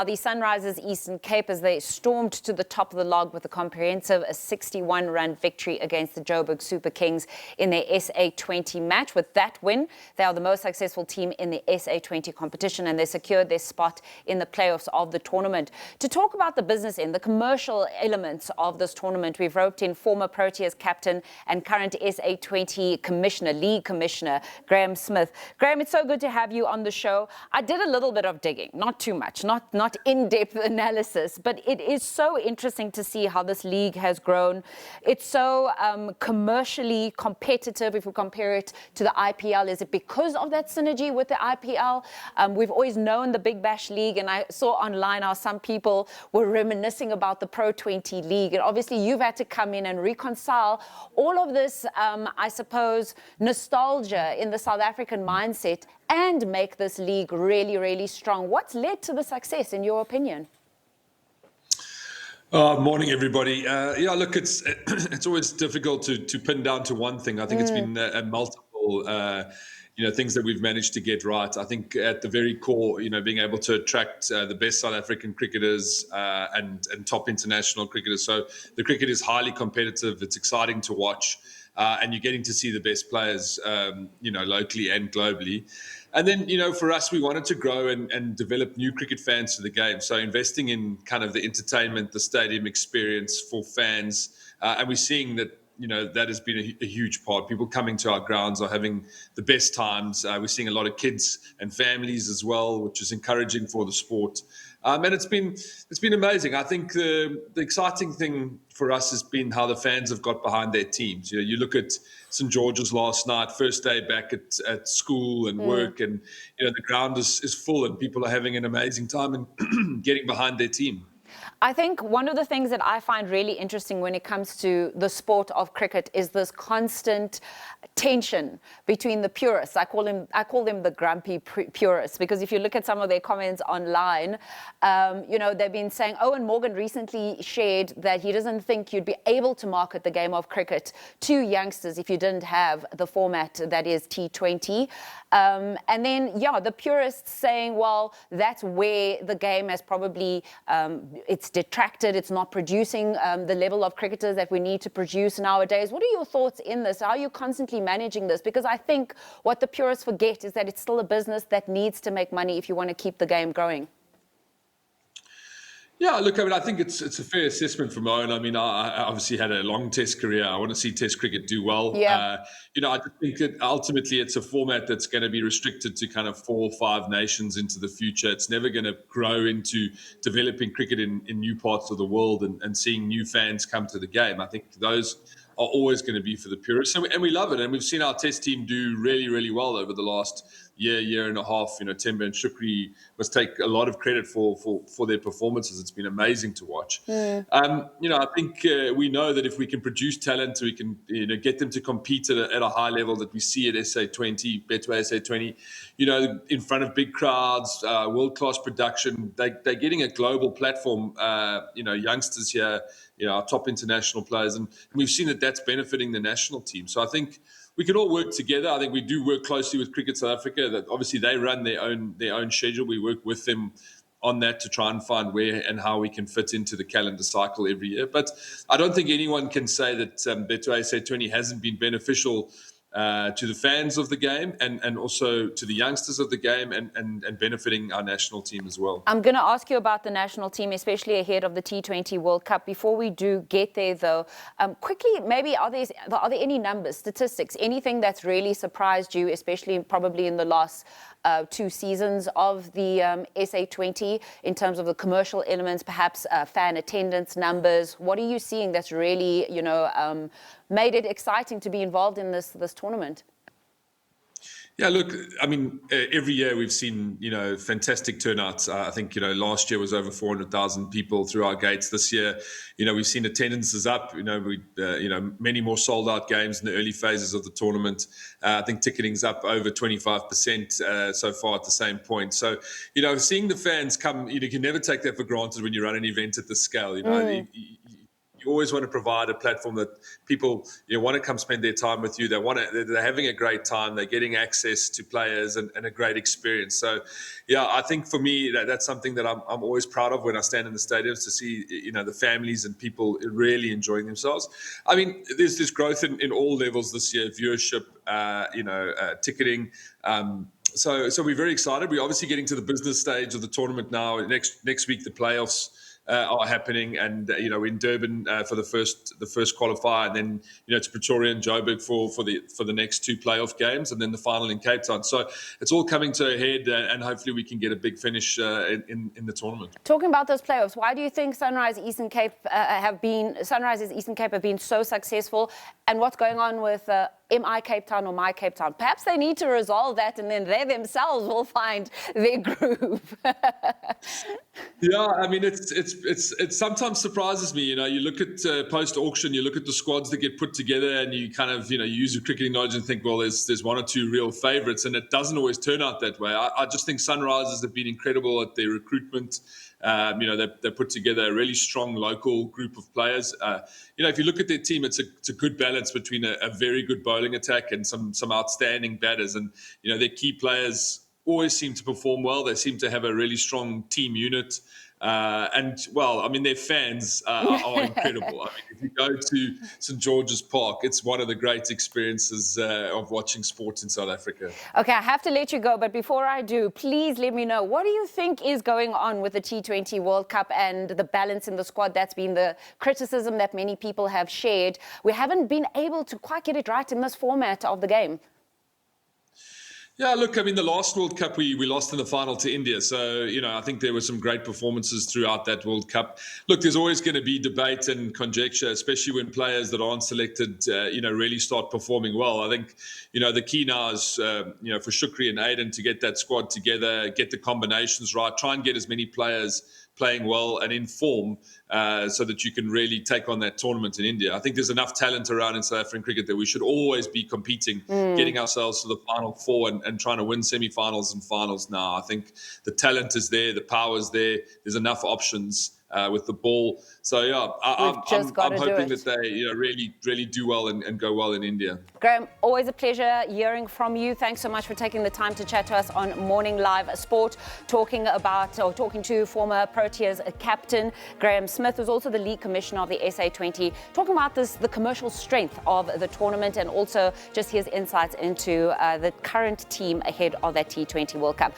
The Sunrisers Eastern Cape, as they stormed to the top of the log with a comprehensive 61-run victory against the Joburg Super Kings in their SA20 match. With that win, they are the most successful team in the SA20 competition, and they secured their spot in the playoffs of the tournament. To talk about the business end, the commercial elements of this tournament, we've roped in former Proteas captain and current SA20 league commissioner, Graeme Smith. Graeme, it's so good to have you on the show. I did a little bit of digging, not too much, not in-depth analysis, but it is so interesting to see how this league has grown. It's so commercially competitive if we compare it to the IPL. Is it because of that synergy with the IPL? We've always known the Big Bash League, and I saw online how some people were reminiscing about the T20 League. And obviously you've had to come in and reconcile all of this, I suppose, nostalgia in the South African mindset and make this league really, really strong. What's led to the success, in your opinion? Morning, everybody. Yeah, look, it's always difficult to pin down to one thing. I think it's been multiple, things that we've managed to get right. I think at the very core, being able to attract the best South African cricketers and top international cricketers. So the cricket is highly competitive. It's exciting to watch. And you're getting to see the best players, locally and globally. And then, for us, we wanted to grow and develop new cricket fans to the game. So investing in kind of the entertainment, the stadium experience for fans. And we're seeing that, that has been a huge part. People coming to our grounds are having the best times. We're seeing a lot of kids and families as well, which is encouraging for the sport. And it's been amazing. I think the exciting thing for us has been how the fans have got behind their teams. You look at St. George's last night, first day back at school and work, and the ground is full and people are having an amazing time and getting behind their team. I think one of the things that I find really interesting when it comes to the sport of cricket is this constant tension between the purists. I call them the grumpy purists, because if you look at some of their comments online, they've been saying, Owen Morgan recently shared that he doesn't think you'd be able to market the game of cricket to youngsters if you didn't have the format that is T20. And then, the purists saying, well, that's where the game has probably, it's detracted, it's not producing the level of cricketers that we need to produce nowadays. What are your thoughts in this? How are you constantly managing this? Because I think what the purists forget is that it's still a business that needs to make money if you want to keep the game growing. Yeah, look, I think it's a fair assessment from Owen. I obviously had a long test career. I want to see test cricket do well. Yeah. I just think that ultimately it's a format that's going to be restricted to kind of 4 or 5 nations into the future. It's never going to grow into developing cricket in new parts of the world and seeing new fans come to the game. I think those are always going to be for the purists. And we love it. And we've seen our test team do really, really well over the last year and a half. Temba and Shukri must take a lot of credit for their performances. It's been amazing to watch. I think we know that if we can produce talent, we can get them to compete at a high level that we see at SA20, Betway SA20, in front of big crowds, world-class production. They're getting a global platform, youngsters here, our top international players. And we've seen that that's benefiting the national team. So I think we can all work together. I think we do work closely with Cricket South Africa. That obviously they run their own schedule. We work with them on that to try and find where and how we can fit into the calendar cycle every year. But I don't think anyone can say that Betway SA20 hasn't been beneficial to the fans of the game and also to the youngsters of the game and benefiting our national team as well. I'm going to ask you about the national team, especially ahead of the T20 World Cup. Before we do get there, though, quickly, maybe are there any numbers, statistics, anything that's really surprised you, especially probably in the last 2 seasons of the SA20 in terms of the commercial elements, perhaps fan attendance numbers? What are you seeing that's really, made it exciting to be involved in this tournament? Yeah, look, every year we've seen, fantastic turnouts. I think, last year was over 400,000 people through our gates. This year, we've seen attendances up, many more sold out games in the early phases of the tournament. I think ticketing's up over 25% so far at the same point. So, seeing the fans come, you can never take that for granted when you run an event at this scale. you always want to provide a platform that people want to come spend their time with you. They're having a great time. They're getting access to players and a great experience. So, yeah, I think for me that's something that I'm always proud of when I stand in the stadiums to see the families and people really enjoying themselves. I mean, there's growth in all levels this year: viewership, ticketing. So we're very excited. We're obviously getting to the business stage of the tournament now. Next week the playoffs are happening, and we're in Durban for the first qualifier, and then it's Pretoria and Joburg for the next 2 playoff games, and then the final in Cape Town. So it's all coming to a head, and hopefully we can get a big finish in the tournament. Talking about those playoffs, why do you think Sunrisers Eastern Cape have been so successful, and what's going on with MI Cape Town or My Cape Town? Perhaps they need to resolve that, and then they themselves will find their groove. Yeah, I mean, it sometimes surprises me. You look at post-auction, you look at the squads that get put together, and you kind of, you use your cricketing knowledge and think, well, there's 1 or 2 real favourites, and it doesn't always turn out that way. I just think Sunrisers have been incredible at their recruitment. They put together a really strong local group of players. If you look at their team, it's a good balance between a very good bowling attack and some outstanding batters, and their key players always seem to perform well. They seem to have a really strong team unit. Their fans are incredible. I mean, if you go to St. George's Park, it's one of the great experiences of watching sport in South Africa. Okay, I have to let you go, but before I do, please let me know, what do you think is going on with the T20 World Cup and the balance in the squad? That's been the criticism that many people have shared. We haven't been able to quite get it right in this format of the game. Yeah, look, I mean, the last World Cup, we lost in the final to India. So, I think there were some great performances throughout that World Cup. Look, there's always going to be debate and conjecture, especially when players that aren't selected, really start performing well. I think, the key now is, for Shukri and Aiden to get that squad together, get the combinations right, try and get as many players playing well and in form so that you can really take on that tournament in India. I think there's enough talent around in South African cricket that we should always be competing, getting ourselves to the final 4 and trying to win semi-finals and finals now. I think the talent is there, the power is there, there's enough options with the ball. So, yeah, I'm hoping that they really do well and go well in India. Graeme, always a pleasure hearing from you. Thanks so much for taking the time to chat to us on Morning Live Sport, talking to former Proteas captain Graeme Smith, who's also the league commissioner of the SA20, talking about the commercial strength of the tournament and also just his insights into the current team ahead of that T20 World Cup.